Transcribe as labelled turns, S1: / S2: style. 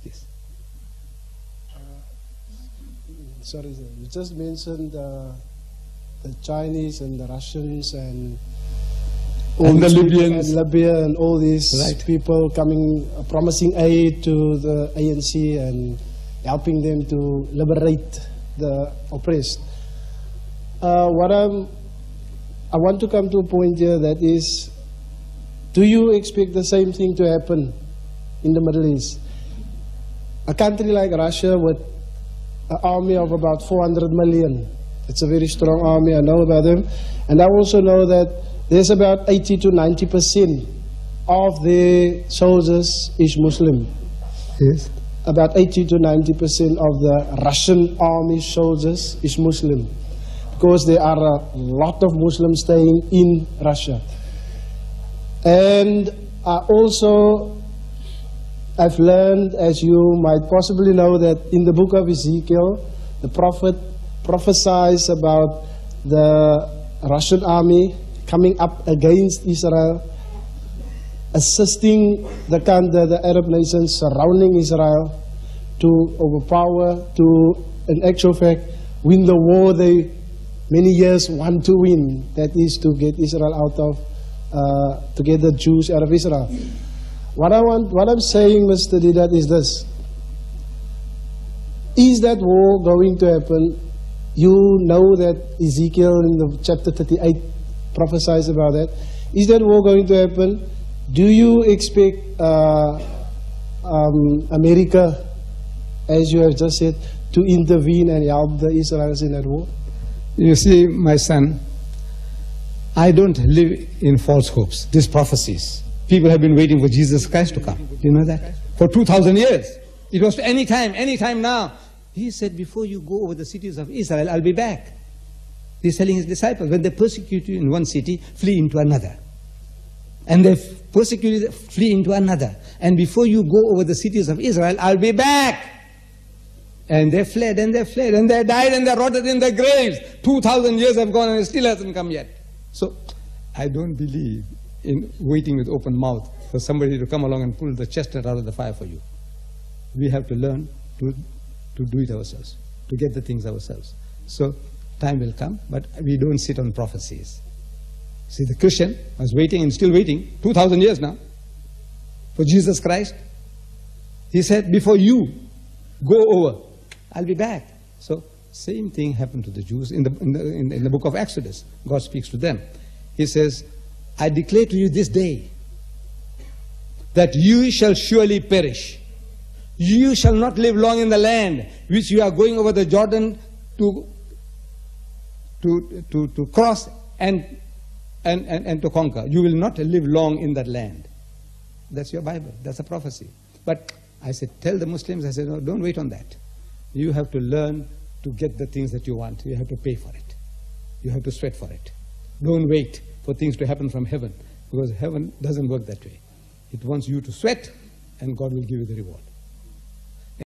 S1: Yes.
S2: Sorry, sir. You just mentioned the Chinese and the Russians and
S1: the Libyans.
S2: And Libya and all these
S1: Right.
S2: people coming, promising aid to the ANC and helping them to liberate the oppressed. I want to come to a point here that is, do you expect the same thing to happen in the Middle East? A country like Russia with an army of about 400 million. It's a very strong army, I know about them. And I also know that there's about 80 to 90% of their soldiers is Muslim.
S1: Yes.
S2: About 80 to 90% of the Russian army soldiers is Muslim. Because there are a lot of Muslims staying in Russia. And I've learned, as you might possibly know, that in the book of Ezekiel, the prophet prophesies about the Russian army coming up against Israel, assisting the Arab nations surrounding Israel to overpower, to, in actual fact, win the war they many years want to win. That is to get Israel out of, to get the Jews out of Israel. What I'm saying, Mr. Deidat, is this. Is that war going to happen? You know that Ezekiel in the chapter 38 prophesies about that. Is that war going to happen? Do you expect America, as you have just said, to intervene and help the Israelis in that war?
S1: You see, my son, I don't live in false hopes, these prophecies. People have been waiting for Jesus Christ to come. Do you know that? For 2,000 years. It was any time now. He said, before you go over the cities of Israel, I'll be back. He's telling his disciples, when they persecute you in one city, flee into another. And they persecuted, flee into another. And before you go over the cities of Israel, I'll be back. And they fled, and they fled, and they died, and they rotted in their graves. 2,000 years have gone, and it still hasn't come yet. So, I don't believe in waiting with open mouth for somebody to come along and pull the chestnut out of the fire for you. We have to learn to do it ourselves, to get the things ourselves. So, time will come, but we don't sit on prophecies. See, the Christian was waiting and still waiting, 2,000 years now, for Jesus Christ. He said, before you go over, I'll be back. So, same thing happened to the Jews in the book of Exodus. God speaks to them. He says, I declare to you this day that you shall surely perish. You shall not live long in the land which you are going over the Jordan to cross and to conquer. You will not live long in that land. That's your Bible. That's a prophecy. But I said, tell the Muslims, I said, no, don't wait on that. You have to learn to get the things that you want. You have to pay for it. You have to sweat for it. Don't wait for things to happen from heaven, because heaven doesn't work that way. It wants you to sweat, and God will give you the reward.